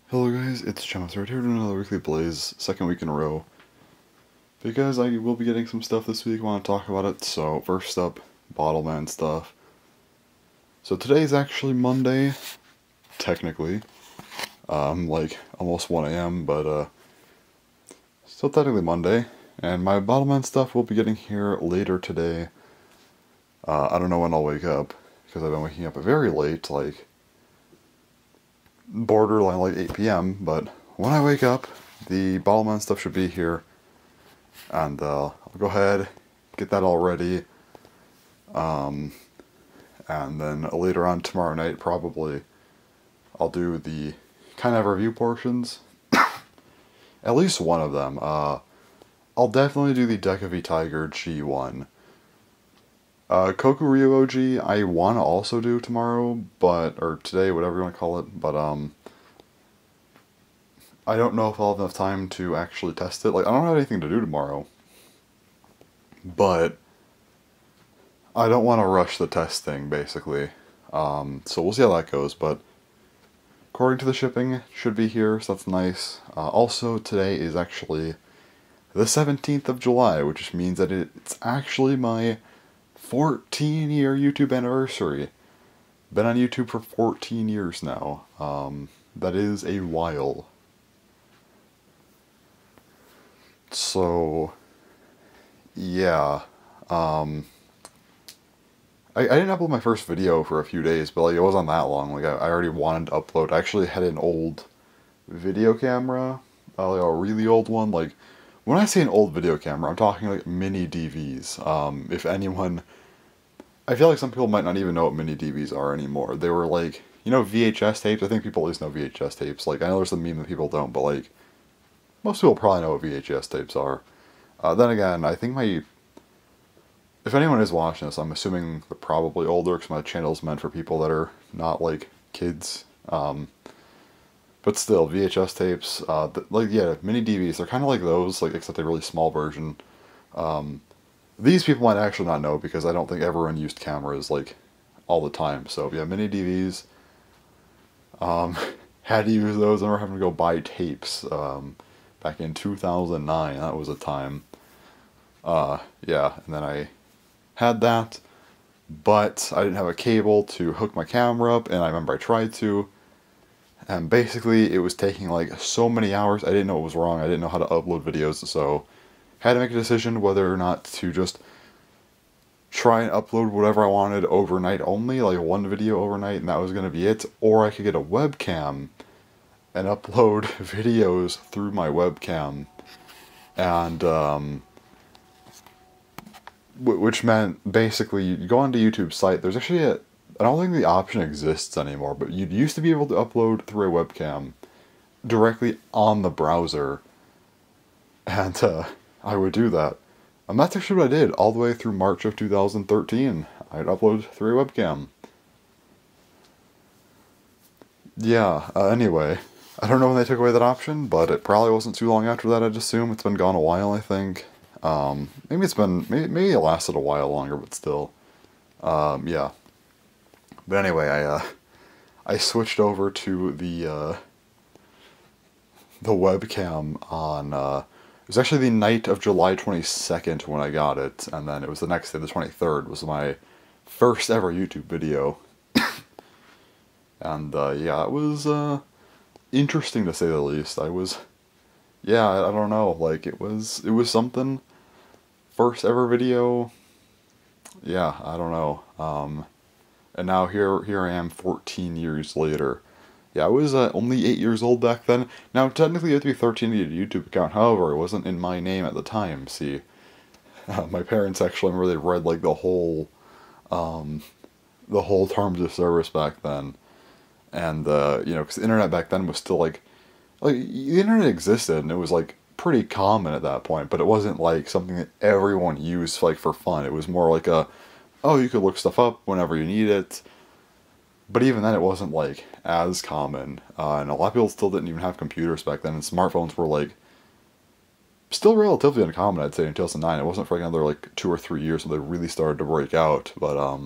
Hello guys, it's Chums. We're here doing another weekly Blaze, second week in a row. Because I will be getting some stuff this week, I want to talk about it. So first up, Bottleman stuff. So today is actually Monday, technically. Like almost 1 a.m., but still technically Monday. And my Bottleman stuff will be getting here later today. I don't know when I'll wake up, because I've been waking up very late, like borderline like 8 p.m., but when I wake up, the Bottleman stuff should be here, and I'll go ahead, get that all ready, and then later on tomorrow night, probably, I'll do the kind of review portions, at least one of them. I'll definitely do the Deca V Tiger G1. Kokuryu OG, I want to also do tomorrow, or today, whatever you want to call it, but, I don't know if I'll have enough time to actually test it. Like, I don't have anything to do tomorrow, but I don't want to rush the testing, basically. So we'll see how that goes, but according to the shipping, should be here, so that's nice. Also, today is actually the 17th of July, which means that it's actually my 14-year YouTube anniversary. Been on YouTube for 14 years now. That is a while. So, yeah. I didn't upload my first video for a few days, but like it wasn't that long. Like I already wanted to upload. I actually had an old video camera, like a really old one. Like when I say an old video camera, I'm talking like mini DVs. If anyone, I feel like some people might not even know what mini DVs are anymore. They were like, you know, VHS tapes. I think people at least know VHS tapes. Like I know there's a meme that people don't, but like most people probably know what VHS tapes are. Then again, I think if anyone is watching this, I'm assuming they're probably older because my channel's meant for people that are not like kids. But still, VHS tapes, like yeah, mini DVs, they're kind of like those, like except a really small version. These people might actually not know because I don't think everyone used cameras like all the time. So yeah, mini DVs. Had to use those. I remember having to go buy tapes. Back in 2009, that was a time. Yeah, and then I had that, but I didn't have a cable to hook my camera up, and I remember I tried to, and basically it was taking like so many hours. I didn't know what was wrong. I didn't know how to upload videos, so had to make a decision whether or not to just try and upload whatever I wanted overnight only, like one video overnight, and that was going to be it, or I could get a webcam and upload videos through my webcam, and which meant basically you go onto YouTube's site. There's actually I don't think the option exists anymore, but you used to be able to upload through a webcam directly on the browser, and I would do that. And that's actually what I did all the way through March of 2013. I'd upload through a webcam. Yeah, anyway, I don't know when they took away that option, but it probably wasn't too long after that, I'd assume. It's been gone a while, I think. Maybe it lasted a while longer, but still. Yeah. But anyway, I switched over to the webcam on, it was actually the night of July 22nd when I got it, and then it was the next day, the 23rd, was my first ever YouTube video. And, yeah, it was, interesting to say the least. Yeah, I don't know, like, it was something. First ever video. Yeah, I don't know. And now here I am 14 years later. Yeah, I was only 8 years old back then. Now, technically you have to be 13 to get a YouTube account, however, it wasn't in my name at the time, see. My parents actually really read, like, the whole terms of service back then. And, you know, because the internet back then was still, like, the internet existed, and it was, like, pretty common at that point, but it wasn't, like, something that everyone used, like, for fun. It was more like oh, you could look stuff up whenever you need it. But even then, it wasn't, like, as common. And a lot of people still didn't even have computers back then, and smartphones were, like, still relatively uncommon, I'd say, in 2009. It wasn't for, like, another, like, 2 or 3 years when they really started to break out, but,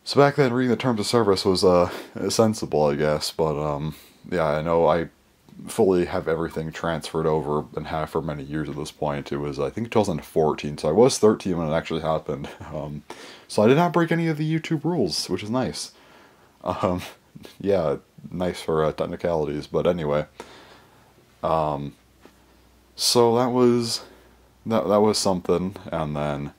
So back then, reading the terms of service was sensible, I guess. But yeah, I know I fully have everything transferred over and have for many years at this point. It was, I think, 2014, so I was 13 when it actually happened. So I did not break any of the YouTube rules, which is nice. Um, yeah, nice for technicalities, but anyway. So that was something, and then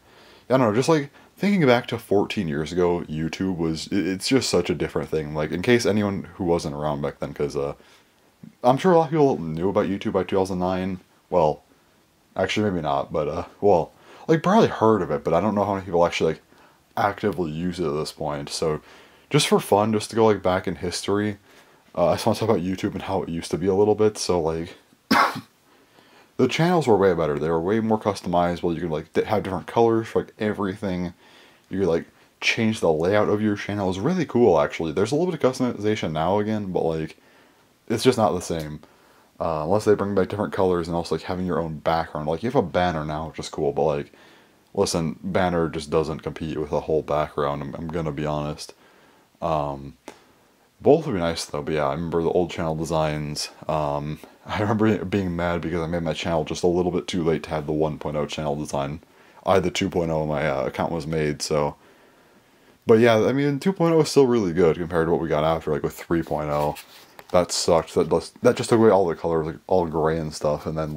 I don't know, just like thinking back to 14 years ago, YouTube was it's just such a different thing. Like in case anyone who wasn't around back then, because I'm sure a lot of people knew about YouTube by 2009. Well, actually maybe not, but well, like probably heard of it, but I don't know how many people actually like actively use it at this point. So just for fun, just to go like back in history, I just want to talk about YouTube and how it used to be a little bit. So like the channels were way better. They were way more customizable. You could like have different colors for like everything. You could like change the layout of your channel. It was really cool actually. There's a little bit of customization now again, but like it's just not the same. Unless they bring back different colors and also like having your own background. Like you have a banner now, which is cool, but like listen, banner just doesn't compete with a whole background. I'm gonna be honest. Both would be nice though, but yeah, I remember the old channel designs. I remember being mad because I made my channel just a little bit too late to have the 1.0 channel design. I had the 2.0 my account was made, so. But yeah, I mean, 2.0 is still really good compared to what we got after, like with 3.0. That sucked. That just took away all the colors, like all gray and stuff, and then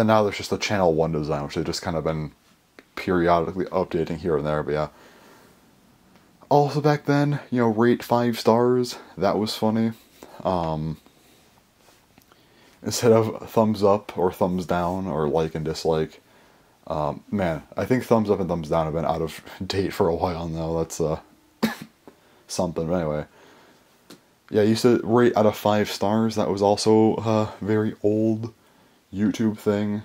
now there's just the channel 1 design, which they've just kind of been periodically updating here and there, but yeah. Also back then, you know, rate 5 stars. That was funny. Instead of thumbs up or thumbs down or like and dislike. Man, I think thumbs up and thumbs down have been out of date for a while now. That's something. But anyway. Yeah, I used to rate out of 5 stars. That was also a very old YouTube thing.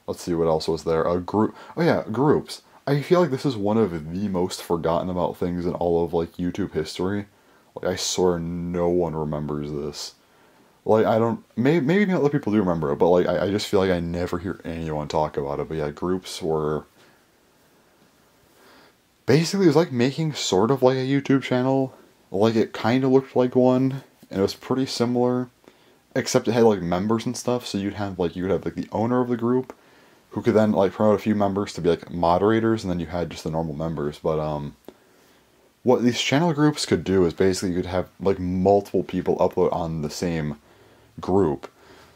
Let's see what else was there. A group. Oh yeah, groups. I feel like this is one of the most forgotten about things in all of like YouTube history. Like I swear no one remembers this. Like I don't. Maybe other people do remember it, but like I just feel like I never hear anyone talk about it. But yeah, groups were basically, it was like making sort of like a YouTube channel. Like it kind of looked like one, and it was pretty similar, except it had like members and stuff. So you would have like the owner of the group, who could then like promote a few members to be like moderators, and then you had just the normal members. But what these channel groups could do is basically you could have like multiple people upload on the same group.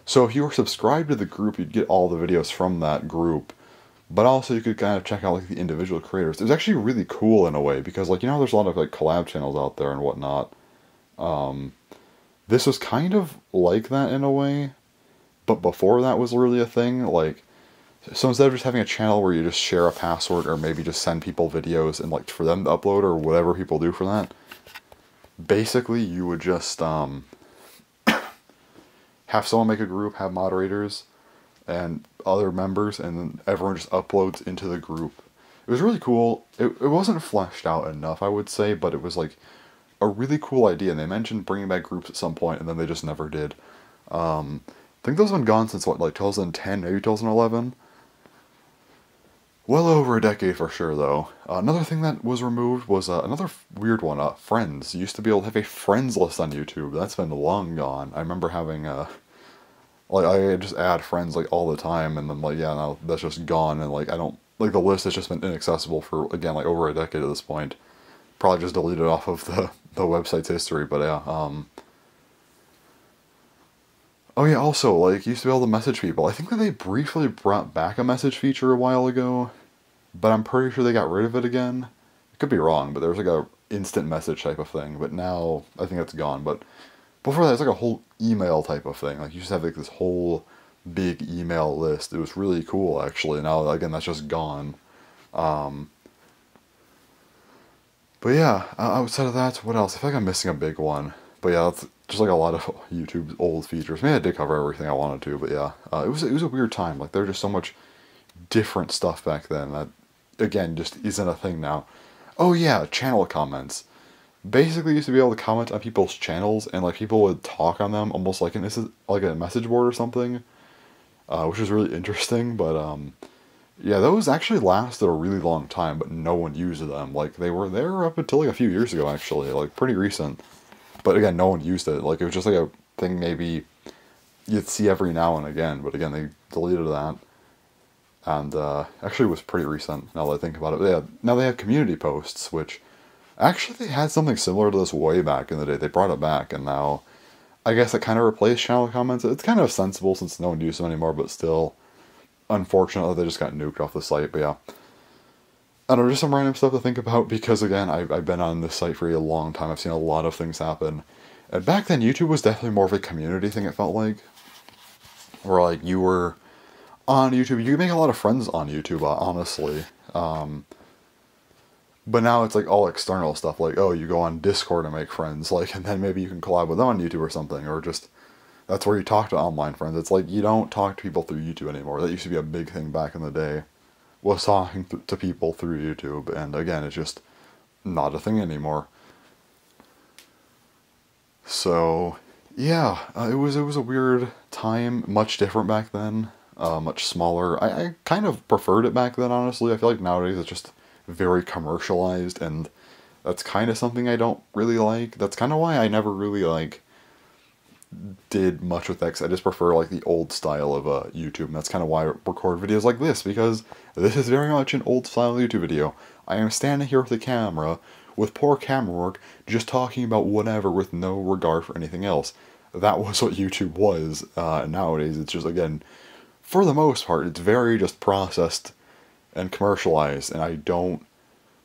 So if you were subscribed to the group, you'd get all the videos from that group. But also you could kind of check out like the individual creators. It was actually really cool in a way because like, you know, there's a lot of like collab channels out there and whatnot. This was kind of like that in a way, but before that was really a thing. Like, so instead of just having a channel where you just share a password or maybe just send people videos and like for them to upload or whatever people do for that, basically you would just have someone make a group, have moderators and other members, and then everyone just uploads into the group. It was really cool. It wasn't fleshed out enough, I would say, but it was like a really cool idea, and they mentioned bringing back groups at some point, and then they just never did. I think those have been gone since, what, like 2010, maybe 2011? Well over a decade for sure, though. Another thing that was removed was another weird one, Friends. You used to be able to have a friends list on YouTube. That's been long gone. I remember having like, I just add friends, like, all the time, and then, like, yeah, now that's just gone, and, like, I don't, like, the list has just been inaccessible for, again, like, over a decade at this point. Probably just deleted off of the website's history, but, yeah, Oh, yeah, also, like, you used to be able to message people. I think that they briefly brought back a message feature a while ago, but I'm pretty sure they got rid of it again. I could be wrong, but there was, like, a instant message type of thing, but now I think that's gone, but before that, it's like a whole email type of thing. Like, you just have, like, this whole big email list. It was really cool, actually. Now, again, that's just gone. But yeah, outside of that, what else? I feel like I'm missing a big one. But yeah, that's just like a lot of YouTube's old features. Maybe I did cover everything I wanted to, but yeah. It was a weird time. Like, there was just so much different stuff back then that, again, just isn't a thing now. Oh yeah, channel comments. Basically used to be able to comment on people's channels, and like people would talk on them almost like like a message board or something, which is really interesting. But Yeah, those actually lasted a really long time, but no one used them. Like, they were there up until like a few years ago, actually, like pretty recent. But again, no one used it. Like, it was just like a thing maybe you'd see every now and again. But again, they deleted that. And actually, it was pretty recent now that I think about it. Now they have community posts, which actually they had something similar to this way back in the day. They brought it back, and now I guess it kind of replaced channel comments. It's kind of sensible since no one uses them anymore, but still, unfortunately, they just got nuked off the site. But yeah, I don't know, just some random stuff to think about because again, I've been on this site for a long time. I've seen a lot of things happen, and back then YouTube was definitely more of a community thing. It felt like, where like you were on YouTube, you could make a lot of friends on YouTube, honestly. But now it's like all external stuff, like, oh, you go on Discord and make friends, like, and then maybe you can collab with them on YouTube or something, or just, that's where you talk to online friends. It's like, you don't talk to people through YouTube anymore. That used to be a big thing back in the day, was talking to people through YouTube, and again, it's just not a thing anymore. So, yeah, it was a weird time, much different back then, much smaller. I kind of preferred it back then, honestly. I feel like nowadays it's just very commercialized, and that's kind of something I don't really like. That's kind of why I never really, like, did much with X. I just prefer, like, the old style of YouTube, and that's kind of why I record videos like this, because this is very much an old style YouTube video. I am standing here with a camera, with poor camera work, just talking about whatever with no regard for anything else. That was what YouTube was. Nowadays, it's just, again, for the most part, it's very just processed and commercialized, and I don't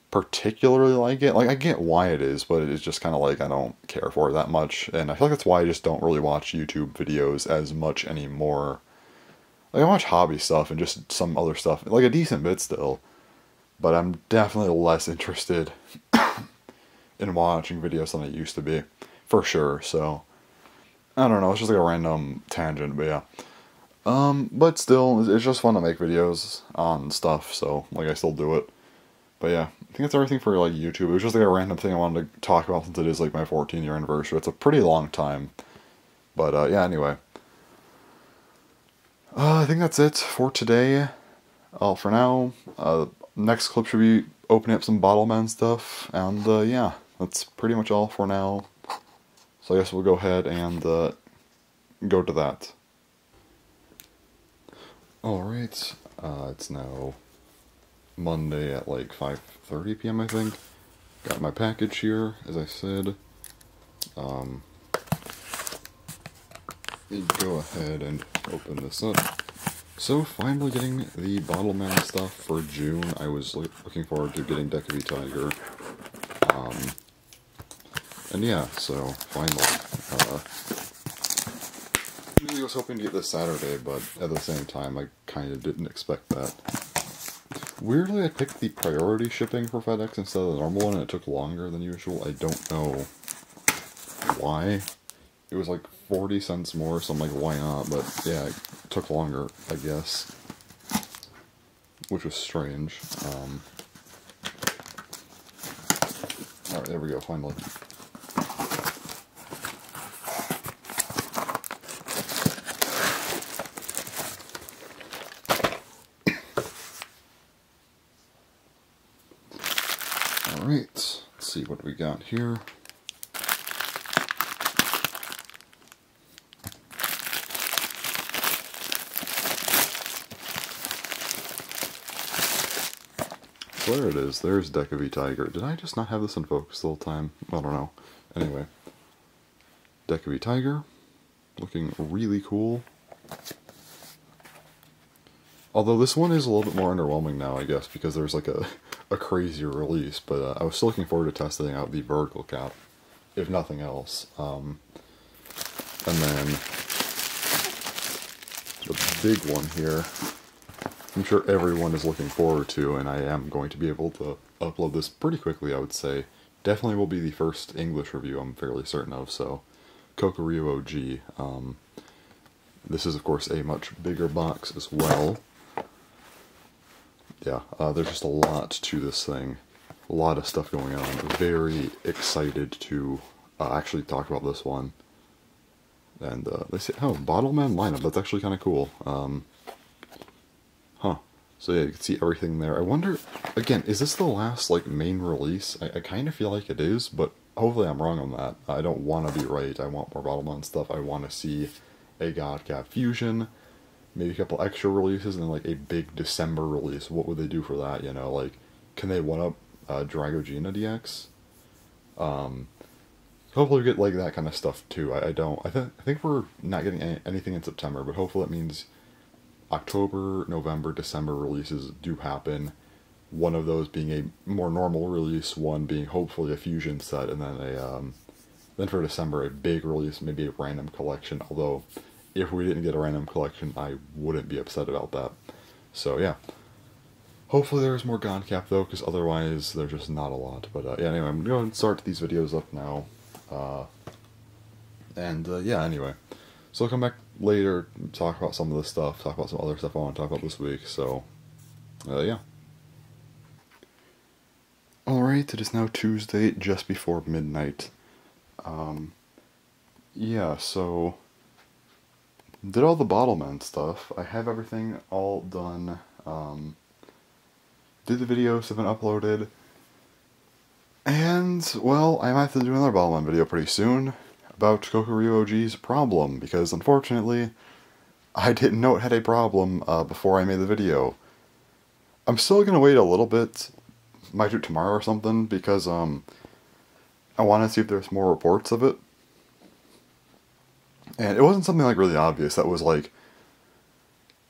particularly like it. Like, I get why it is, but it's just kind of like, I don't care for it that much, and I feel like that's why I just don't really watch YouTube videos as much anymore. Like, I watch hobby stuff and just some other stuff, like a decent bit still, but I'm definitely less interested in watching videos than I used to be, for sure, so, I don't know, it's just like a random tangent, but yeah. But still, it's just fun to make videos on stuff, so, like, I still do it. But yeah, I think that's everything for, like, YouTube. It was just, like, a random thing I wanted to talk about since it is, like, my 14-year anniversary. It's a pretty long time. But, yeah, anyway. I think that's it for today. For now, next clip should be opening up some Bottleman stuff, and, yeah, that's pretty much all for now. So I guess we'll go ahead and, go to that. Alright, it's now Monday at like 5:30 p.m. I think. Got my package here, as I said. Go ahead and open this up. So, finally getting the Bottleman stuff for June. I was looking forward to getting Deca V Tiger. And yeah, so, finally. I was hoping to get this Saturday, but at the same time, I kind of didn't expect that. Weirdly, I picked the priority shipping for FedEx instead of the normal one, and it took longer than usual. I don't know why. It was like 40 cents more, so I'm like, why not? But yeah, it took longer, I guess. Which was strange. Alright, there we go, finally. Alright, let's see what we got here. So there it is, there's Deca V Tiger. Did I just not have this in focus the whole time? I don't know. Anyway. Deca V Tiger. Looking really cool. Although this one is a little bit more underwhelming now, I guess, because there's like a crazier release, but I was still looking forward to testing out the vertical cap, if nothing else. And then the big one here, I'm sure everyone is looking forward to, and I am going to be able to upload this pretty quickly, I would say. Definitely will be the first English review, I'm fairly certain of, so Kokoryu OG. This is, of course, a much bigger box as well. Yeah, there's just a lot to this thing. A lot of stuff going on. Very excited to actually talk about this one. And they say, oh, Bottleman lineup. That's actually kind of cool. Huh. So yeah, you can see everything there. I wonder, again, is this the last, like, main release? I kind of feel like it is, but hopefully I'm wrong on that. I don't want to be right. I want more Battlemon stuff. I want to see a Godcap Fusion, maybe a couple extra releases, and then, like, a big December release. What would they do for that, you know? Like, can they one-up Dragogena DX? Hopefully we get, like, that kind of stuff, too. I think we're not getting anything in September, but hopefully that means October, November, December releases do happen. One of those being a more normal release, one being hopefully a fusion set, and then then for December a big release, maybe a random collection. Although, if we didn't get a random collection, I wouldn't be upset about that. So yeah, hopefully there's more Godcap though, because otherwise there's just not a lot. But yeah, anyway, I'm going to start these videos up now. Yeah, anyway. So I'll come back later, talk about some of this stuff, talk about some other stuff I want to talk about this week, so, yeah. Alright, it is now Tuesday, just before midnight. Yeah, so, did all the Battleman stuff. I have everything all done, did the videos, have been uploaded, and, well, I might have to do another Battleman video pretty soon about Kokuryu OG's problem, because unfortunately, I didn't know it had a problem before I made the video. I'm still gonna wait a little bit, might do it tomorrow or something, because I want to see if there's more reports of it. And it wasn't something like really obvious that was like,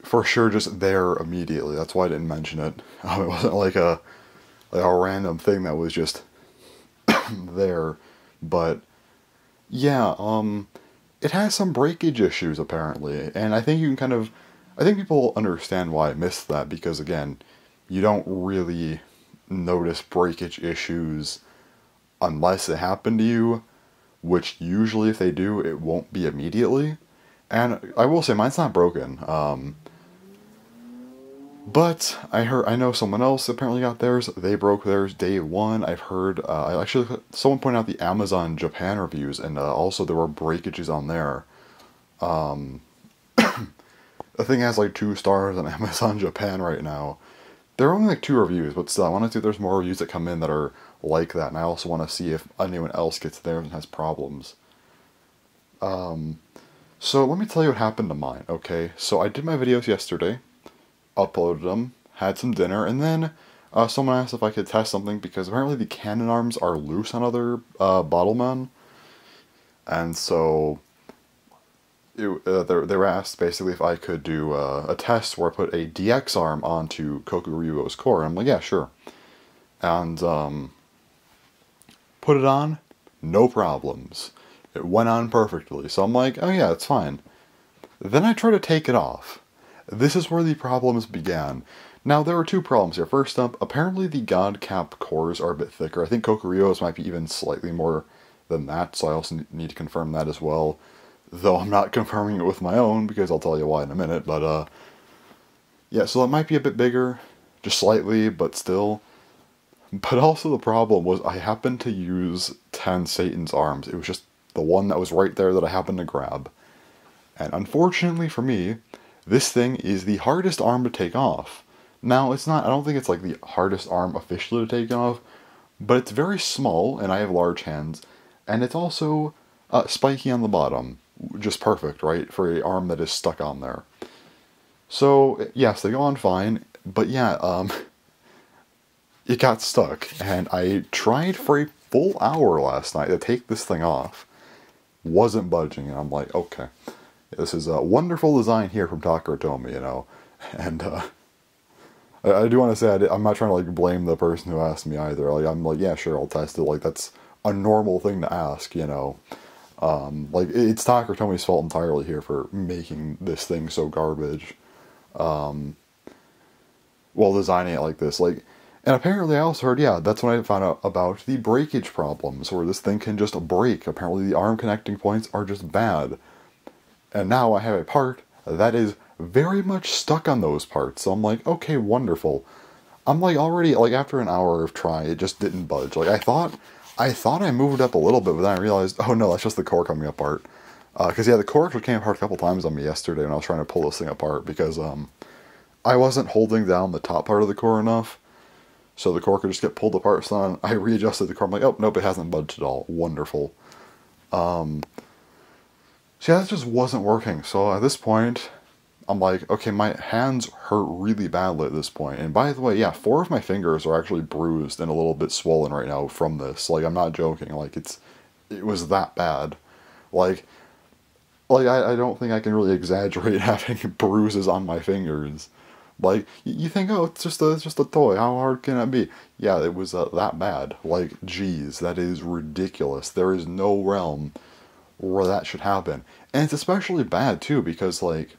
for sure just there immediately, that's why I didn't mention it. It wasn't like a random thing that was just there, but yeah, it has some breakage issues, apparently, and I think you can I think people understand why I missed that, because, again, you don't really notice breakage issues unless it happened to you, which usually, if they do, it won't be immediately, and I will say, mine's not broken, but I know someone else apparently got theirs. They broke theirs day one. I've heard, someone pointed out the Amazon Japan reviews, and also there were breakages on there. The thing has like 2 stars on Amazon Japan right now. There are only like 2 reviews, but still, I want to see if there's more reviews that come in that are like that, and I also want to see if anyone else gets theirs and has problems. So let me tell you what happened to mine, okay? So I did my videos yesterday, uploaded them, had some dinner, and then someone asked if I could test something, because apparently the cannon arms are loose on other Battlemen, and so they were asked basically if I could do a test where I put a DX arm onto Kokuryu's core, and I'm like, yeah, sure. And put it on, no problems. It went on perfectly, so I'm like, oh yeah, it's fine. Then I try to take it off. This is where the problems began. Now, there are 2 problems here. First up, apparently the Godcap cores are a bit thicker. I think Kokuryu's might be even slightly more than that, so I also need to confirm that as well. Though I'm not confirming it with my own, because I'll tell you why in a minute, but, yeah, so that might be a bit bigger, just slightly, but still. But also the problem was I happened to use 10 Satan's arms. It was just the one that was right there that I happened to grab. And unfortunately for me, this thing is the hardest arm to take off. Now, it's not, I don't think it's like the hardest arm officially to take off, but it's very small, and I have large hands, and it's also spiky on the bottom. Just perfect, right, for an arm that is stuck on there. So, yes, they go on fine, but yeah, it got stuck, and I tried for a full hour last night to take this thing off. Wasn't budging, and I'm like, okay. This is a wonderful design here from Takara, you know, and I do want to say I'm not trying to like blame the person who asked me either. Like I'm like, yeah, sure, I'll test it. Like that's a normal thing to ask, you know. Like it's Takara fault entirely here for making this thing so garbage, while designing it like this. Like, and apparently I also heard, yeah, that's when I found out about the breakage problems, where this thing can just break. Apparently the arm connecting points are just bad. And now I have a part that is very much stuck on those parts. So I'm like, okay, wonderful. I'm like already, like after an hour of trying, it just didn't budge. Like I thought I moved up a little bit, but then I realized, oh no, that's just the core coming apart. Because yeah, the core actually came apart a couple times on me yesterday when I was trying to pull this thing apart, because I wasn't holding down the top part of the core enough, so the core could just get pulled apart. So then I readjusted the core. I'm like, oh, nope, it hasn't budged at all. Wonderful. So yeah, that just wasn't working. So at this point, I'm like, okay, my hands hurt really badly at this point. And by the way, yeah, 4 of my fingers are actually bruised and a little bit swollen right now from this. Like, I'm not joking. Like, it was that bad. Like, I don't think I can really exaggerate having bruises on my fingers. Like, you think, oh, it's just a toy. How hard can it be? Yeah, it was that bad. Like, geez, that is ridiculous. There is no realm where that should happen. And it's especially bad, too, because, like,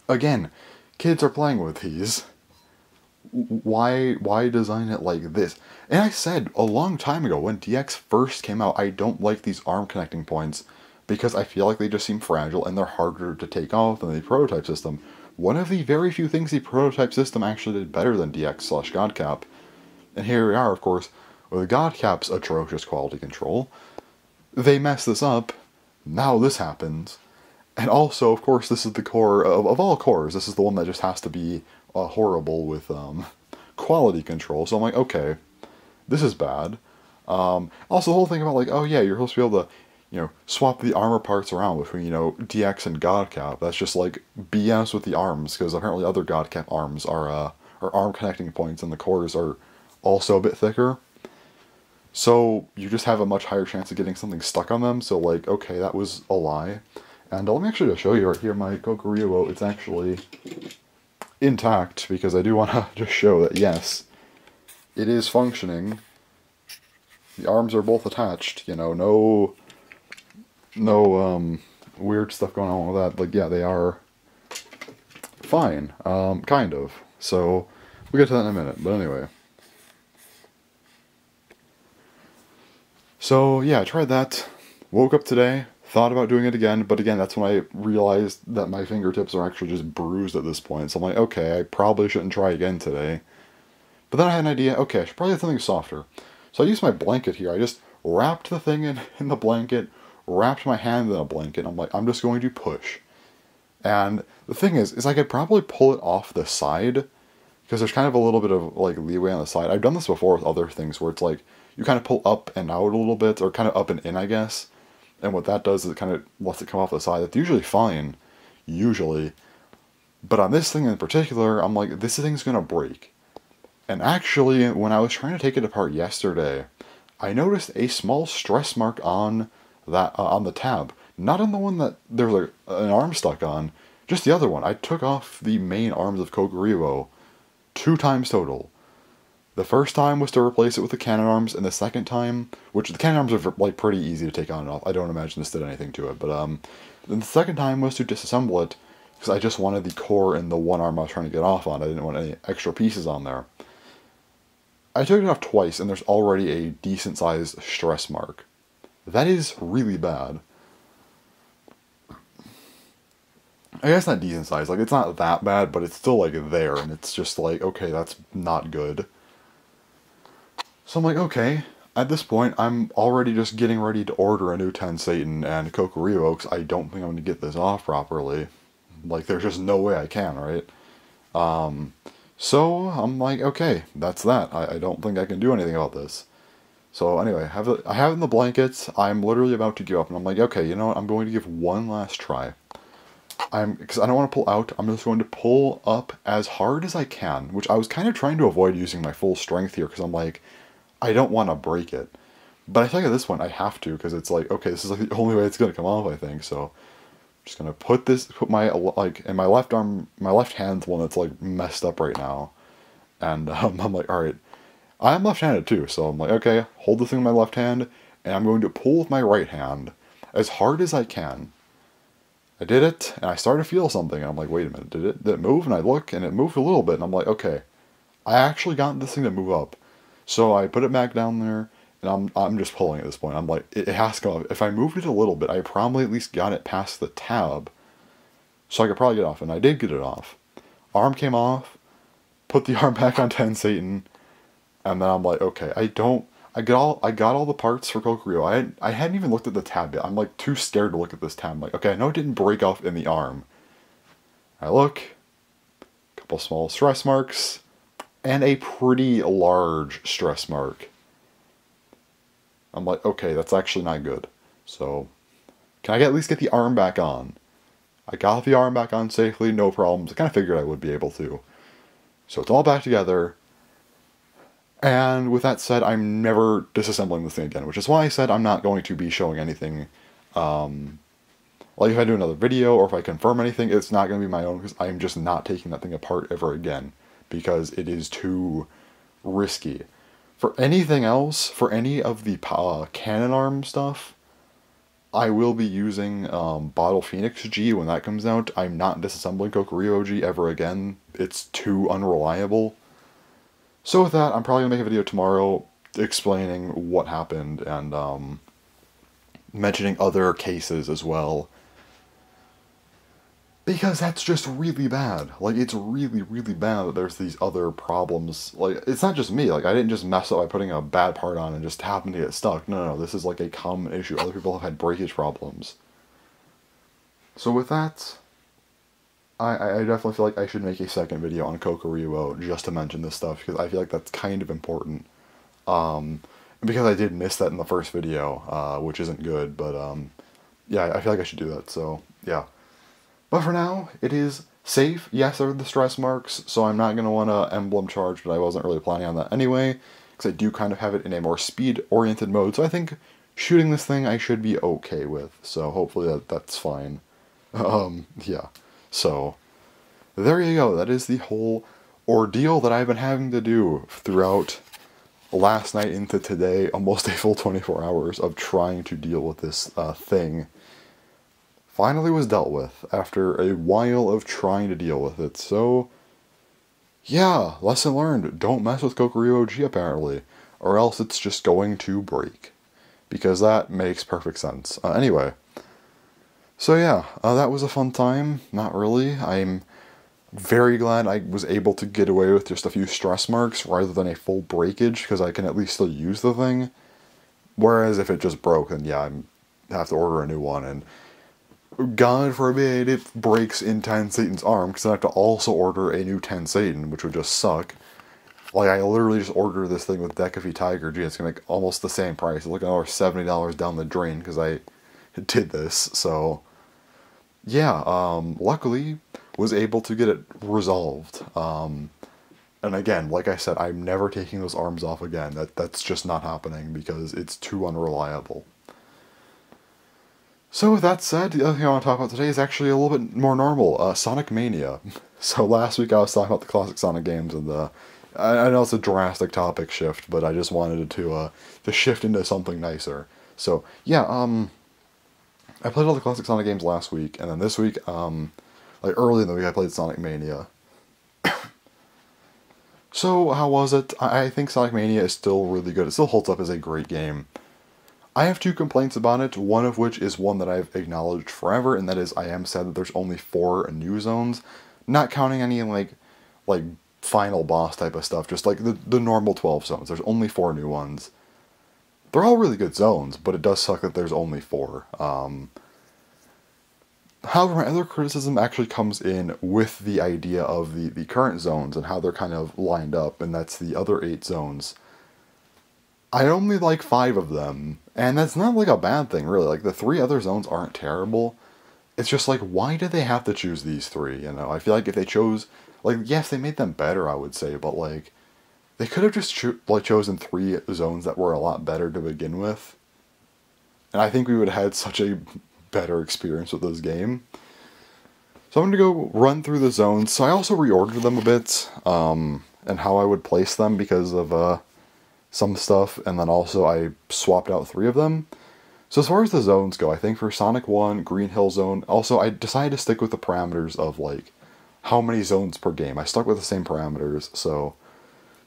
again, kids are playing with these. Why design it like this? And I said a long time ago when DX first came out, I don't like these arm connecting points because I feel like they just seem fragile and they're harder to take off than the prototype system. One of the very few things the prototype system actually did better than DX/Godcap. And here we are, of course, with Godcap's atrocious quality control. They mess this up. Now this happens. And also, of course, this is the core of all cores. This is the one that just has to be horrible with quality control. So I'm like, okay, this is bad. Also, the whole thing about like, oh yeah, you're supposed to be able to, swap the armor parts around between, DX and Godcap. That's just like BS with the arms, because apparently other Godcap arms are arm connecting points, and the cores are also a bit thicker. So you just have a much higher chance of getting something stuck on them. So like, okay, that was a lie. And let me actually just show you right here my Kokuryuo. It's actually intact, because I do want to just show that, yes, it is functioning. The arms are both attached, no weird stuff going on with that. Like, yeah, they are fine, kind of. So, we'll get to that in a minute, but anyway. So, yeah, I tried that, woke up today, thought about doing it again, but again, that's when I realized that my fingertips are actually just bruised at this point. So I'm like, okay, I probably shouldn't try again today. But then I had an idea, okay, I should probably have something softer. So I used my blanket here. I just wrapped the thing in the blanket, wrapped my hand in a blanket. I'm like, I'm just going to push. And the thing is I could probably pull it off the side, because there's kind of a little bit of like leeway on the side. I've done this before with other things where it's like, you kind of pull up and out a little bit, or kind of up and in, I guess. And what that does is it kind of lets it come off the side. That's usually fine, usually. But on this thing in particular, I'm like, this thing's going to break. And actually, when I was trying to take it apart yesterday, I noticed a small stress mark on that on the tab. Not on the one that there was an arm stuck on, just the other one. I took off the main arms of Kokuryuo 2 times total. The first time was to replace it with the cannon arms, and the second time, which the cannon arms are like pretty easy to take on and off. I don't imagine this did anything to it, but then the second time was to disassemble it, because I just wanted the core and the one arm I was trying to get off on. I didn't want any extra pieces on there. I took it off twice, and there's already a decent sized stress mark. That is really bad. I guess not decent size, like it's not that bad, but it's still like there, and it's just like, okay, that's not good. So I'm like, okay, at this point, I'm already just getting ready to order a new Ten Satan and Kokuryuo, because I don't think I'm going to get this off properly. Like, there's just no way I can, right? So I'm like, okay, that's that. I don't think I can do anything about this. So anyway, I have it in the blankets. I'm literally about to give up, and I'm like, okay, you know what? I'm going to give one last try. Because I don't want to pull out, I'm just going to pull up as hard as I can, which I was kind of trying to avoid using my full strength here, because I'm like, I don't want to break it. But I think at this point I have to, because it's like, okay, this is like the only way it's going to come off, I think. So I'm just going to put my, like, in my left arm, my left hand's the one that's like messed up right now. And I'm like, alright, I'm left-handed too, so I'm like, okay, hold the thing in my left hand, and I'm going to pull with my right hand as hard as I can. I did it, and I started to feel something, and I'm like, wait a minute, did it move? And I look, and it moved a little bit, and I'm like, okay, I actually got this thing to move up. So I put it back down there, and I'm just pulling at this point. I'm like, it has to go off. If I moved it a little bit, I probably at least got it past the tab, so I could probably get it off, and I did get it off. Arm came off, put the arm back on Ten Satan, and then I'm like, okay, I got all the parts for Kokuryuo. I hadn't even looked at the tab yet. I'm like too scared to look at this tab. I'm like, okay, I know it didn't break off in the arm. I look, couple small stress marks, and a pretty large stress mark. I'm like, okay, that's actually not good. So, can I at least get the arm back on? I got the arm back on safely, no problems. I kind of figured I would be able to. So it's all back together. And with that said, I'm never disassembling this thing again, which is why I said I'm not going to be showing anything. Like if I do another video or if I confirm anything, it's not going to be my own because I'm just not taking that thing apart ever again because it is too risky. For anything else, for any of the cannon arm stuff, I will be using Bottle Phoenix G when that comes out. I'm not disassembling Kokuryu G ever again. It's too unreliable. So with that, I'm probably going to make a video tomorrow explaining what happened and mentioning other cases as well. Because that's just really bad. Like, it's really, really bad that there's these other problems. Like, it's not just me. Like, I didn't just mess up by putting a bad part on and just happened to get stuck. No, this is like a common issue. Other people have had breakage problems. So with that, I definitely feel like I should make a second video on Kokuryu just to mention this stuff, because I feel like that's kind of important. Because I did miss that in the first video, which isn't good, but yeah, I feel like I should do that, so yeah. But for now, it is safe. Yes, there are the stress marks, so I'm not going to want to emblem charge, but I wasn't really planning on that anyway, because I do kind of have it in a more speed-oriented mode, so I think shooting this thing I should be okay with, so hopefully that's fine. Yeah. So, there you go. That is the whole ordeal that I've been having to do throughout last night into today, almost a full 24 hours of trying to deal with this thing. Finally was dealt with after a while of trying to deal with it. So, yeah, lesson learned. Don't mess with Kokuryu G apparently, or else it's just going to break. Because that makes perfect sense. Anyway. So yeah, that was a fun time. Not really. I'm very glad I was able to get away with just a few stress marks rather than a full breakage, because I can at least still use the thing. Whereas if it just broke, then yeah, I have to order a new one, and God forbid it breaks in Ten Satan's arm, because I have to also order a new Ten Satan, which would just suck. Like, I literally just ordered this thing with Decafee Tiger G, it's gonna make almost the same price. It's like another $70 down the drain, because I did this, so yeah, luckily was able to get it resolved. And again, like I said, I'm never taking those arms off again. That's just not happening because it's too unreliable. So with that said, the other thing I want to talk about today is actually a little bit more normal, Sonic Mania. So last week I was talking about the classic Sonic games, and I know it's a drastic topic shift, but I just wanted to shift into something nicer. So yeah, I played all the classic Sonic games last week, and then this week, like early in the week, I played Sonic Mania. So, how was it? I think Sonic Mania is still really good. It still holds up as a great game. I have two complaints about it, one of which is one that I've acknowledged forever, and that is I am sad that there's only 4 new zones, not counting any, like final boss type of stuff, just like the normal 12 zones. There's only 4 new ones. They're all really good zones, but it does suck that there's only 4. However, my other criticism actually comes in with the idea of the current zones and how they're kind of lined up, and that's the other 8 zones. I only like 5 of them, and that's not like a bad thing, really. Like, the 3 other zones aren't terrible. It's just like, why did they have to choose these 3, you know? I feel like if they chose, like, yes, they made them better, I would say, but, like, they could have just chosen 3 zones that were a lot better to begin with. And I think we would have had such a better experience with this game. So I'm going to go run through the zones. So I also reordered them a bit, and how I would place them because of some stuff. And then also I swapped out 3 of them. So as far as the zones go, I think for Sonic 1, Green Hill Zone, also I decided to stick with the parameters of, like, how many zones per game. I stuck with the same parameters, so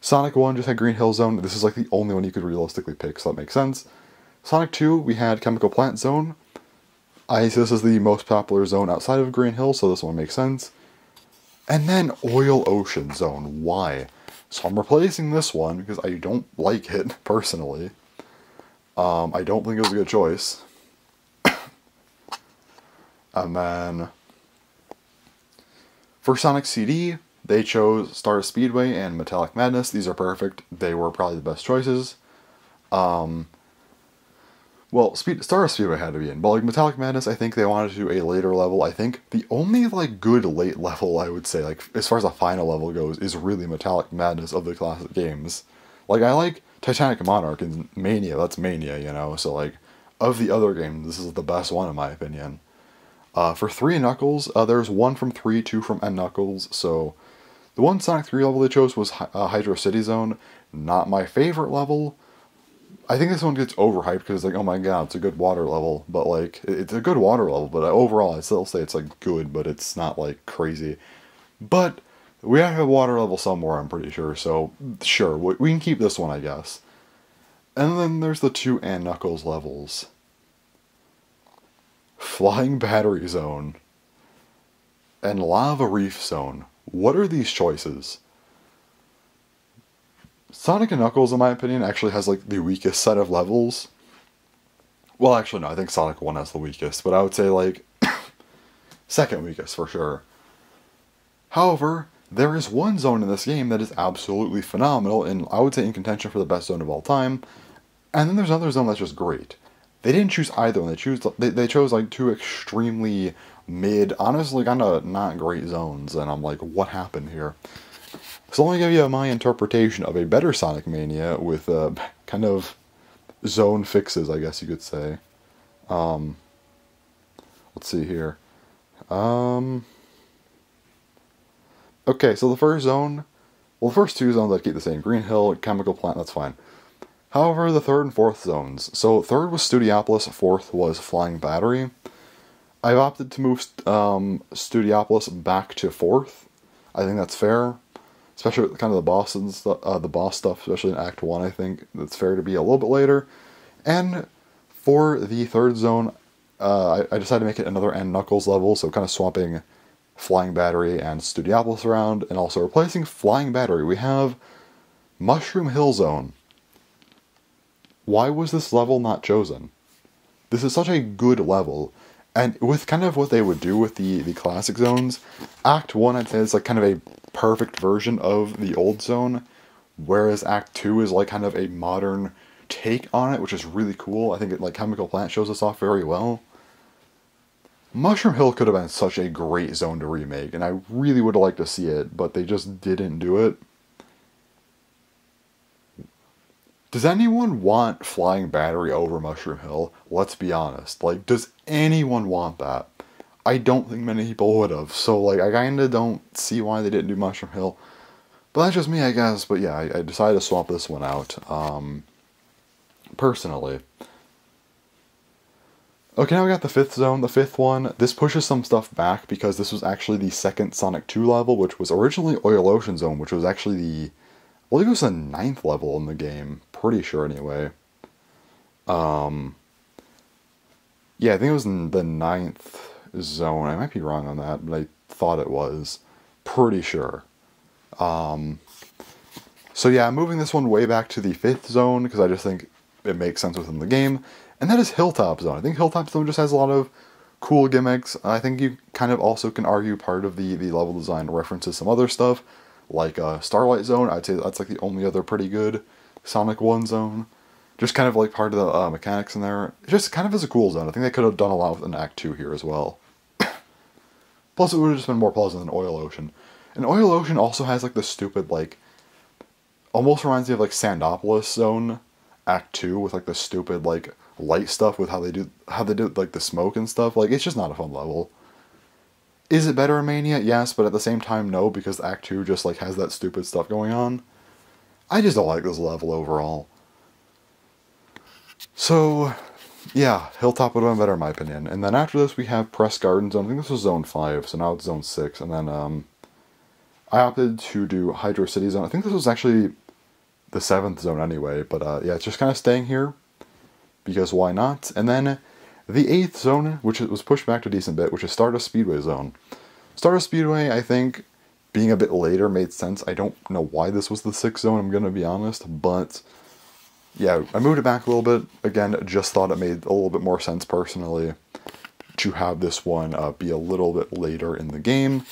Sonic 1 just had Green Hill Zone. This is like the only one you could realistically pick, so that makes sense. Sonic 2, we had Chemical Plant Zone. This is the most popular zone outside of Green Hill, so this one makes sense. And then Oil Ocean Zone. Why? So I'm replacing this one because I don't like it, personally. I don't think it was a good choice. And then for Sonic CD, they chose Stardust Speedway and Metallic Madness. These are perfect. They were probably the best choices. Well, Stardust Speedway had to be in, but like Metallic Madness, I think they wanted to do a later level. I think the only like good late level, I would say, like as far as a final level goes, is really Metallic Madness of the classic games. Like I like Titanic Monarch and Mania. That's Mania, you know. So like of the other games, this is the best one in my opinion. For 3 Knuckles, there's 1 from 3, 2 from N Knuckles. So the one Sonic 3 level they chose was Hydro City Zone. Not my favorite level. I think this one gets overhyped because it's like, oh my god, it's a good water level. But like, it's a good water level, but overall I'd still say it's like good, but it's not like crazy. But we have a water level somewhere, I'm pretty sure, so sure, we can keep this one, I guess. And then there's the 2 N Knuckles levels. Flying Battery Zone and Lava Reef Zone. What are these choices? Sonic & Knuckles, in my opinion, actually has like the weakest set of levels. Well, actually no, I think Sonic 1 has the weakest, but I would say like second weakest for sure. However, there is one zone in this game that is absolutely phenomenal, and I would say in contention for the best zone of all time. And then there's another zone that's just great. They didn't choose either one. They chose like 2 extremely mid, honestly kind of not great zones, and I'm like, what happened here? So let me give you my interpretation of a better Sonic Mania with kind of zone fixes, I guess you could say. Let's see here. Okay, so the first zone, well, the first 2 zones I'd keep the same. Green Hill, Chemical Plant, that's fine. However, the 3rd and 4th zones. So 3rd was Studiopolis, 4th was Flying Battery. I've opted to move Studiopolis back to 4th. I think that's fair. Especially with kind of the boss and the boss stuff, especially in Act 1, I think it's fair to be a little bit later. And for the 3rd zone, I decided to make it another N Knuckles level, so kind of swapping Flying Battery and Studiopolis around, and also replacing Flying Battery. We have Mushroom Hill Zone. Why was this level not chosen? This is such a good level. And with kind of what they would do with the classic zones, Act 1, I'd say, is like kind of a perfect version of the old zone, whereas Act 2 is like kind of a modern take on it, which is really cool. I think it, like Chemical Plant shows us off very well. Mushroom Hill could have been such a great zone to remake, and I really would have liked to see it, but they just didn't do it. Does anyone want Flying Battery over Mushroom Hill? Let's be honest. Like, does anyone want that? I don't think many people would have. So, like, I kinda don't see why they didn't do Mushroom Hill. But that's just me, I guess. But yeah, I decided to swap this one out. Personally. Okay, now we got the 5th zone. The 5th one, this pushes some stuff back because this was actually the 2nd Sonic 2 level, which was originally Oil Ocean Zone, which was actually the... I believe it was the 9th level in the game. Pretty sure, anyway. Yeah, I think it was in the 9th zone. I might be wrong on that, but I thought it was. Pretty sure. So yeah, I'm moving this one way back to the 5th zone, because I just think it makes sense within the game. And that is Hilltop Zone. I think Hilltop Zone just has a lot of cool gimmicks. I think you kind of also can argue part of the level design references some other stuff, like Starlight Zone. I'd say that's like the only other pretty good Sonic 1 zone. Just kind of like part of the mechanics in there. It just kind of is a cool zone. I think they could have done a lot with an Act 2 here as well. Plus it would have just been more pleasant than Oil Ocean. And Oil Ocean also has like the stupid, like, almost reminds me of like Sandopolis Zone, Act 2, with like the stupid like light stuff with how they do like the smoke and stuff. Like, it's just not a fun level. Is it better in Mania? Yes, but at the same time, no, because Act 2 just like has that stupid stuff going on. I just don't like this level overall. So, yeah, Hilltop would have been better in my opinion. And then after this we have Press Garden Zone. I think this was Zone 5, so now it's Zone 6. And then I opted to do Hydro City Zone. I think this was actually the 7th zone anyway, but yeah, it's just kind of staying here, because why not? And then the 8th zone, which was pushed back to a decent bit, which is Stardust Speedway Zone. Stardust Speedway, I think, being a bit later made sense. I don't know why this was the 6th zone, I'm gonna be honest, but yeah, I moved it back a little bit. Again, just thought it made a little bit more sense personally to have this one be a little bit later in the game.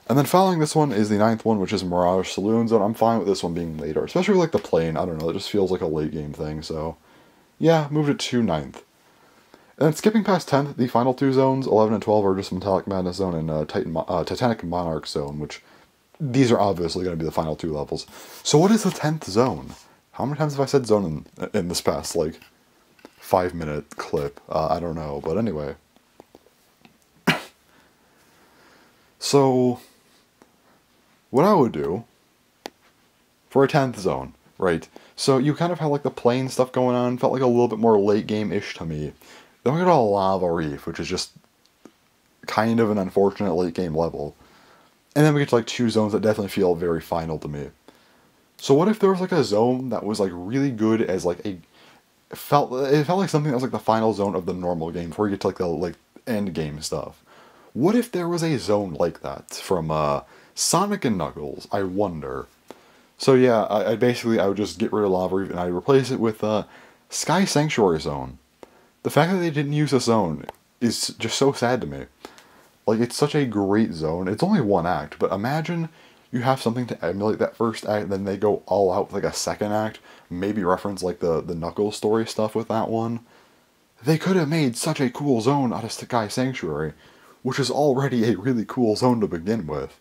And then following this one is the 9th one, which is Mirage Saloon Zone. I'm fine with this one being later, especially like the plane. I don't know, it just feels like a late game thing, so yeah, moved it to 9th. And then skipping past 10th, the final two zones, 11 and 12, are just Metallic Madness Zone and Titanic Monarch Zone, which these are obviously going to be the final two levels. So what is the 10th zone? How many times have I said zone in this past, like, 5-minute clip? I don't know, but anyway. So, what I would do for a 10th zone, right? So you kind of have like the plane stuff going on, felt like a little bit more late game-ish to me. Then we got a Lava Reef, which is just kind of an unfortunate late game level. And then we get to like two zones that definitely feel very final to me. So what if there was like a zone that was like really good as like it felt like something that was like the final zone of the normal game before you get to like the like end game stuff. What if there was a zone like that from Sonic and Knuckles? I wonder. So yeah, I would just get rid of Lava Reef and I'd replace it with Sky Sanctuary Zone. The fact that they didn't use a zone is just so sad to me. Like, it's such a great zone. It's only one act, but imagine you have something to emulate that first act, and then they go all out with like a second act, maybe reference like the Knuckles story stuff with that one. They could have made such a cool zone out of Sky Sanctuary, which is already a really cool zone to begin with.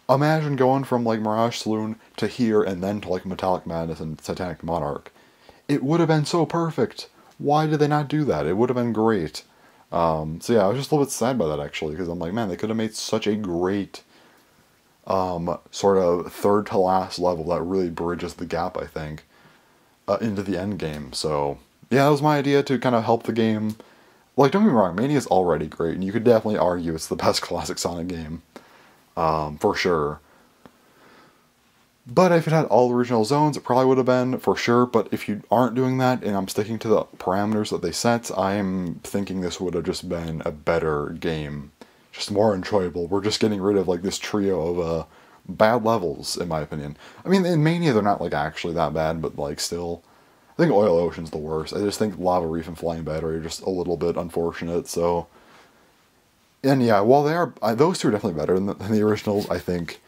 Imagine going from like Mirage Saloon to here and then to like Metallic Madness and Titanic Monarch. It would have been so perfect. Why did they not do that? It would have been great. So yeah, I was just a little bit sad by that actually, because I'm like, man, they could have made such a great sort of third to last level that really bridges the gap, I think, into the end game. So yeah, that was my idea to kind of help the game. Like, don't get me wrong, Mania is already great, and you could definitely argue it's the best classic Sonic game, for sure. But if it had all original zones, it probably would have been, for sure. But if you aren't doing that, and I'm sticking to the parameters that they set, I'm thinking this would have just been a better game. Just more enjoyable. We're just getting rid of, like, this trio of, bad levels, in my opinion. I mean, in Mania, they're not, like, actually that bad, but, like, still. I think Oil Ocean's the worst. I just think Lava Reef and Flying Battery are just a little bit unfortunate, so. And yeah, while they are, those two are definitely better than the originals, I think.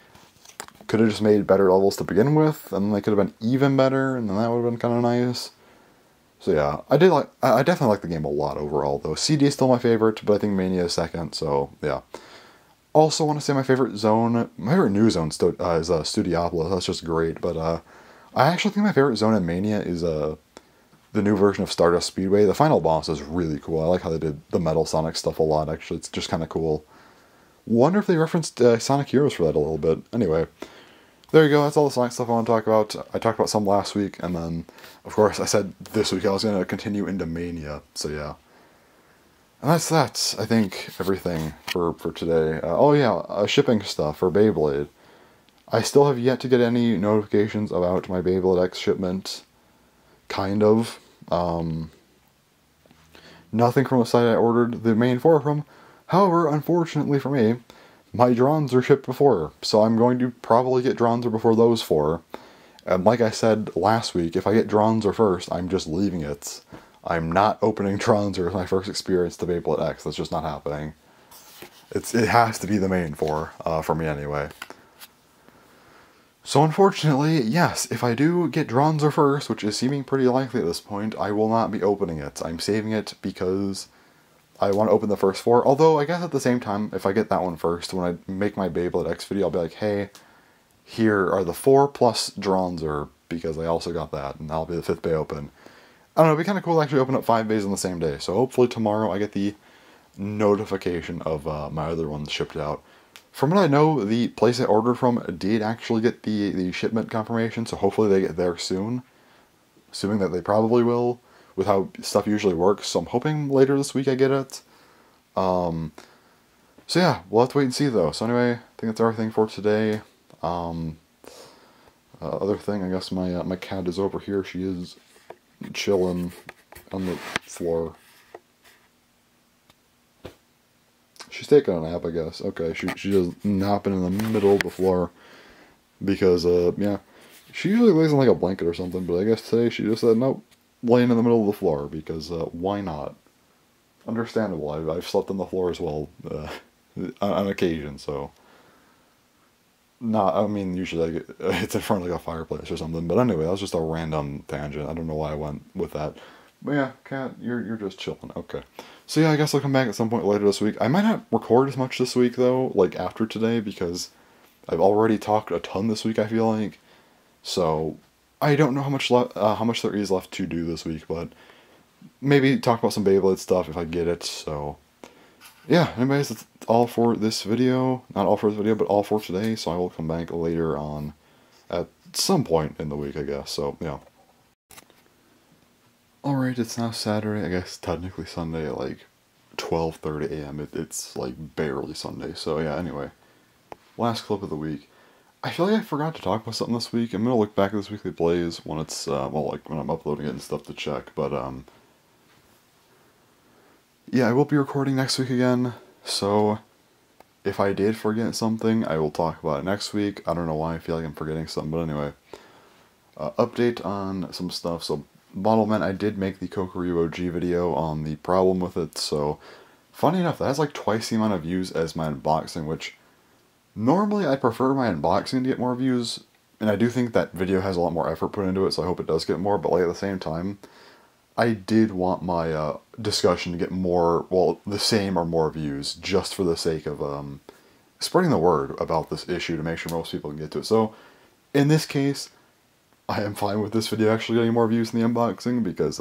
Could have just made better levels to begin with, and they could have been even better, and then that would have been kind of nice. So yeah, I definitely like the game a lot overall, though. CD is still my favorite, but I think Mania is second, so yeah. Also want to say my favorite new zone is Studiopolis. That's just great, but I actually think my favorite zone in Mania is the new version of Stardust Speedway. The final boss is really cool. I like how they did the Metal Sonic stuff a lot, actually. It's just kind of cool. Wonder if they referenced Sonic Heroes for that a little bit. Anyway. There you go, that's all the Sonic stuff I want to talk about. I talked about some last week, and then, of course, I said this week I was going to continue into Mania, so yeah. And that's that, I think, everything for today. Oh yeah, shipping stuff for Beyblade. I still have yet to get any notifications about my Beyblade X shipment. Kind of. Nothing from the site I ordered the main 4 from. However, unfortunately for me, my Dronzer are shipped before, so I'm going to probably get Dronzer before those 4. And like I said last week, if I get Dronzer first, I'm just leaving it. I'm not opening Dronzer as my first experience to Beyblade X. That's just not happening. It has to be the main 4, for me anyway. So unfortunately, yes, if I do get Dronzer first, which is seeming pretty likely at this point, I will not be opening it. I'm saving it because I want to open the first 4, although I guess at the same time, if I get that one first, when I make my Beyblade X video, I'll be like, hey, here are the 4 plus Dronzer, because I also got that, and that'll be the 5th Bay open. I don't know, it'd be kind of cool to actually open up 5 bays on the same day, so hopefully tomorrow I get the notification of my other ones shipped out. From what I know, the place I ordered from did actually get the shipment confirmation, so hopefully they get there soon, assuming that they probably will, with how stuff usually works, so I'm hoping later this week I get it. So yeah, we'll have to wait and see though. So anyway, I think that's everything for today. Other thing, I guess my cat is over here. She is chilling on the floor. She's taking a nap, I guess. Okay, she's just napping in the middle of the floor because yeah, she usually lays on like a blanket or something, but I guess today she just said nope. Laying in the middle of the floor, because why not? Understandable, I've slept on the floor as well, on occasion, so. Not, I mean, usually like, it's in front of like a fireplace or something. But anyway, that was just a random tangent. I don't know why I went with that. But yeah, Kat, you're just chilling. Okay. So yeah, I guess I'll come back at some point later this week. I might not record as much this week though, like after today, because I've already talked a ton this week. I feel like, so I don't know how much there is left to do this week, but maybe talk about some Beyblade stuff if I get it. So yeah, anyways, that's all for this video. Not all for this video, but all for today. So I will come back later on at some point in the week, I guess. So yeah. Alright, it's now Saturday, I guess technically Sunday at like 12:30 a.m. It's like barely Sunday, so yeah, anyway. Last clip of the week. I feel like I forgot to talk about something this week. I'm gonna look back at this weekly Blaze when it's, well, like when I'm uploading it and stuff to check, but yeah, I will be recording next week again, so if I did forget something, I will talk about it next week. I don't know why I feel like I'm forgetting something, but anyway. Update on some stuff, so Bottleman, I did make the Kokoryu OG video on the problem with it, so funny enough, that has like twice the amount of views as my unboxing, which normally I prefer my unboxing to get more views, and I do think that video has a lot more effort put into it, so I hope it does get more, but like at the same time, I did want my discussion to get more, well, the same or more views, just for the sake of spreading the word about this issue to make sure most people can get to it. So, in this case, I am fine with this video actually getting more views than the unboxing, because,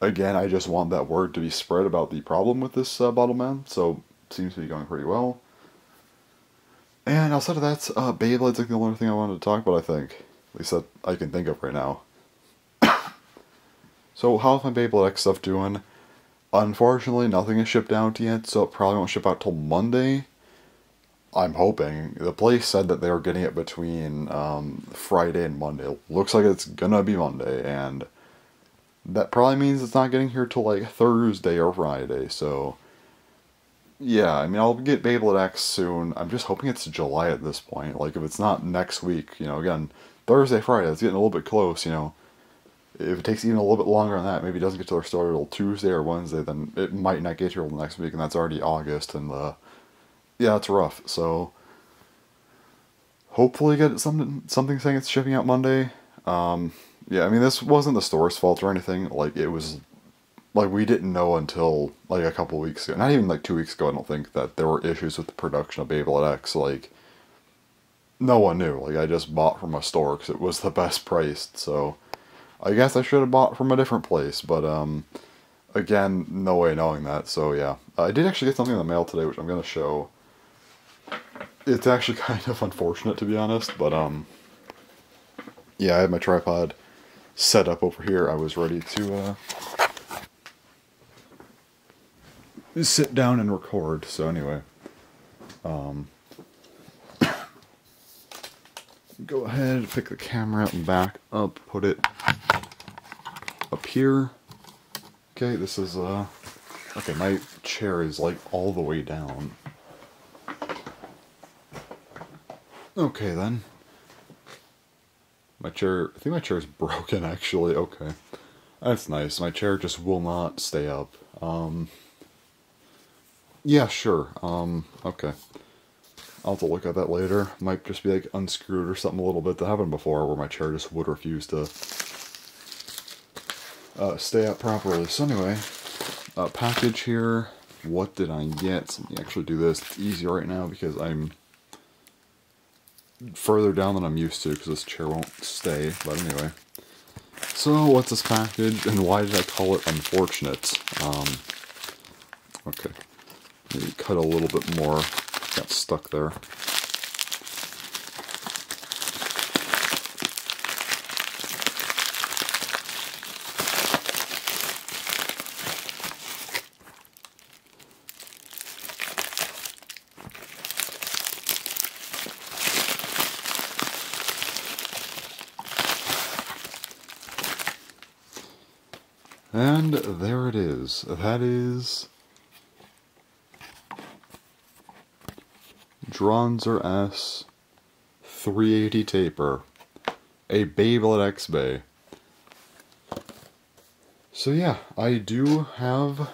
again, I just want that word to be spread about the problem with this Bottleman, so it seems to be going pretty well. And outside of that, Beyblade's like the only thing I wanted to talk about, I think. At least that I can think of right now. So, how's my Beyblade X stuff doing? Unfortunately, nothing is shipped out yet, so it probably won't ship out till Monday. I'm hoping. The place said that they were getting it between Friday and Monday. It looks like it's gonna be Monday, and that probably means it's not getting here till like Thursday or Friday, so yeah, I mean, I'll get Beyblade X soon. I'm just hoping it's July at this point. Like, if it's not next week, you know, again, Thursday, Friday, it's getting a little bit close, you know. If it takes even a little bit longer than that, maybe it doesn't get to their store till Tuesday or Wednesday, then it might not get here till next week, and that's already August, and yeah, it's rough. So hopefully get something saying it's shipping out Monday. Yeah, I mean, this wasn't the store's fault or anything. Like, it was like we didn't know until like a couple weeks ago, not even like 2 weeks ago, I don't think, that there were issues with the production of Beyblade X. Like, no one knew. Like, I just bought from a store because it was the best priced, so I guess I should have bought from a different place, but again, no way knowing that, so yeah. I did actually get something in the mail today, which I'm gonna show. It's actually kind of unfortunate, to be honest, but yeah, I had my tripod set up over here. I was ready to sit down and record, so anyway. Go ahead, pick the camera up and back up, put it up here. Okay, this is, okay, my chair is, like, all the way down. Okay, then. My chair, I think my chair is broken, actually. Okay. That's nice. My chair just will not stay up. Yeah, sure. Okay. I'll have to look at that later. Might just be, like, unscrewed or something a little bit. That happened before, where my chair just would refuse to stay up properly. So anyway, package here. What did I get? So let me actually do this. It's easier right now because I'm further down than I'm used to because this chair won't stay. But anyway. So what's this package and why did I call it unfortunate? Okay. Maybe cut a little bit more. Got stuck there. And there it is. That is Dronzer S 380 taper, a Beyblade X Bay. So yeah, I do have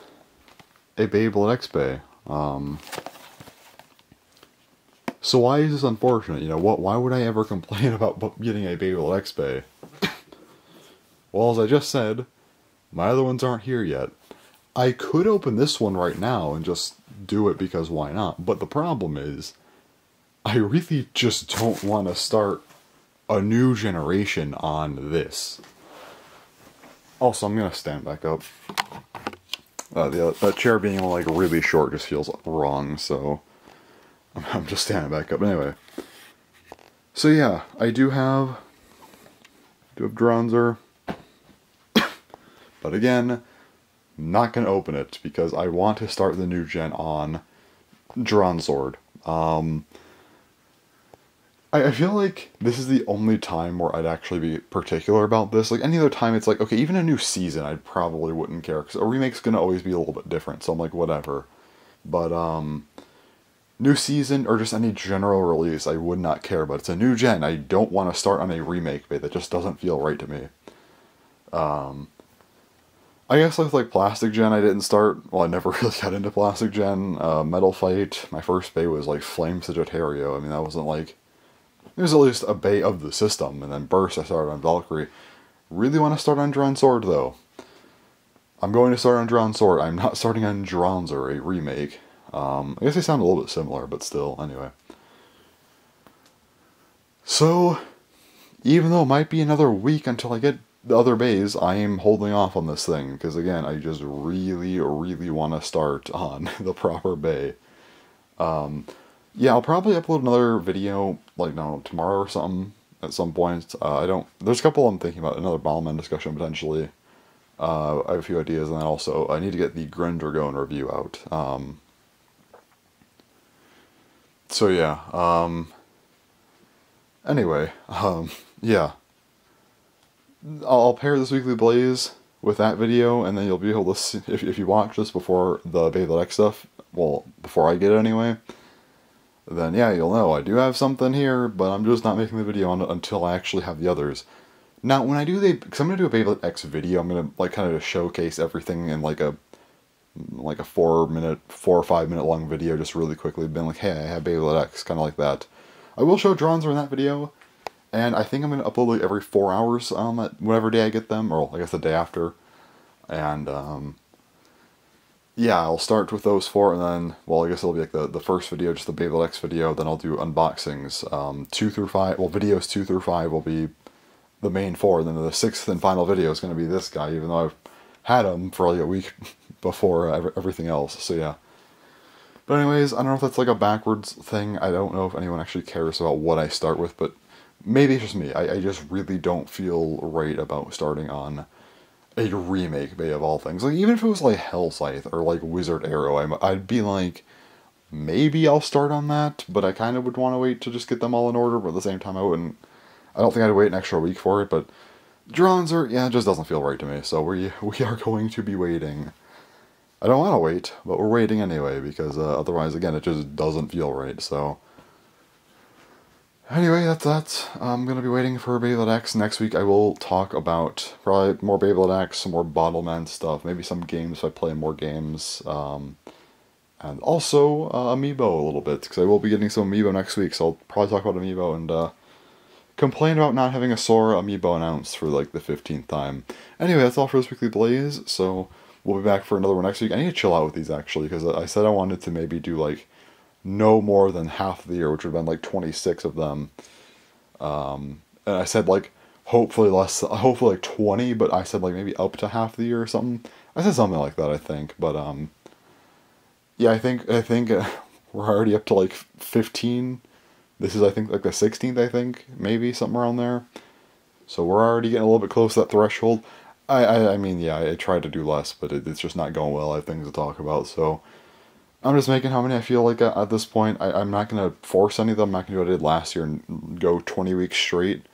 a Beyblade X Bay. So why is this unfortunate? You know, why would I ever complain about getting a Babel X Bay? Well, as I just said, my other ones aren't here yet. I could open this one right now and just do it because why not? But the problem is, I really just don't want to start a new generation on this. Also, I'm gonna stand back up. That chair being like really short just feels wrong, so I'm just standing back up. Anyway, so yeah, I do have Dronzer, but again, not gonna open it because I want to start the new gen on Dronsword. I feel like this is the only time where I'd actually be particular about this. Like, any other time, it's like, okay, even a new season, I probably wouldn't care, because a remake's gonna always be a little bit different, so I'm like, whatever. But, new season, or just any general release, I would not care, but it's a new gen, I don't want to start on a remake, but that just doesn't feel right to me. I guess with Plastic Gen I didn't start, well, I never really got into Plastic Gen. Metal Fight, my first bay was Flame Sagittario. I mean, that wasn't it was at least a bay of the system, and then Burst I started on Valkyrie. Really want to start on Dronsword though. I'm going to start on Dronsword. I'm not starting on Dronzer, a remake. I guess they sound a little bit similar, but still, anyway. So, even though it might be another week until I get the other bays, I am holding off on this thing, because again, I just really, really want to start on the proper bay. Yeah, I'll probably upload another video, tomorrow or something, at some point. There's a couple I'm thinking about, another Bombman discussion, potentially. I have a few ideas, and then also, I need to get the Grendragon review out. So yeah, anyway, yeah. I'll pair this Weekly Blaze with that video, and then you'll be able to see, if you watch this before the Babel X stuff, well, before I get it anyway, then yeah, you'll know I do have something here, but I'm just not making the video on it until I actually have the others. Now, when I do because I'm going to do a Babel X video, I'm going to, kind of showcase everything in, a 4 or 5 minute long video, just really quickly, being like, hey, I have Babel X, kind of like that. I will show Dronzer in that video, and I think I'm going to upload, every 4 hours on that, whatever day I get them, or I guess the day after. And, yeah, I'll start with those 4, and then, well, I guess it'll be the first video, just the Babel X video, then I'll do unboxings, 2 through 5, well, videos 2 through 5 will be the main 4, and then the 6th and final video is going to be this guy, even though I've had him for a week before everything else, so yeah. But anyways, I don't know if that's a backwards thing, I don't know if anyone actually cares about what I start with, but maybe it's just me, I just really don't feel right about starting on a remake bay of all things. Even if it was Hell Scythe or Wizard Arrow, I'd be maybe I'll start on that, but I kind of would want to wait to just get them all in order, but at the same time I don't think I'd wait an extra week for it, but Dronzer, yeah, it just doesn't feel right to me, so we are going to be waiting. I don't want to wait, but we're waiting anyway, because otherwise, again, it just doesn't feel right, so. Anyway, that's that. I'm going to be waiting for Babel X. Next week I will talk about probably more Babel X, some more Bottleman stuff, maybe some games if I play more games, and also Amiibo a little bit, because I will be getting some Amiibo next week, so I'll probably talk about Amiibo and complain about not having a Sora Amiibo announced for the 15th time. Anyway, that's all for this Weekly Blaze, so we'll be back for another one next week. I need to chill out with these, actually, because I said I wanted to maybe do no more than half the year, which would have been 26 of them. And I said hopefully 20, but I said like maybe up to half the year or something. I said something like that, I think, but yeah, I think we're already up to like 15. This is, I think, like the 16th, I think, maybe something around there. So we're already getting a little bit close to that threshold. I mean, yeah, I tried to do less, but it's just not going well. I have things to talk about, so I'm just making how many I feel like at this point. I'm not going to force any of them. I'm not going to do what I did last year and go 20 weeks straight.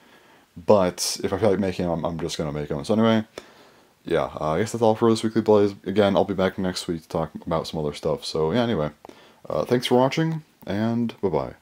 But if I feel like making them, I'm just going to make them. So anyway, yeah, I guess that's all for this Weekly Blaze. Again, I'll be back next week to talk about some other stuff. So yeah, anyway, thanks for watching, and bye-bye.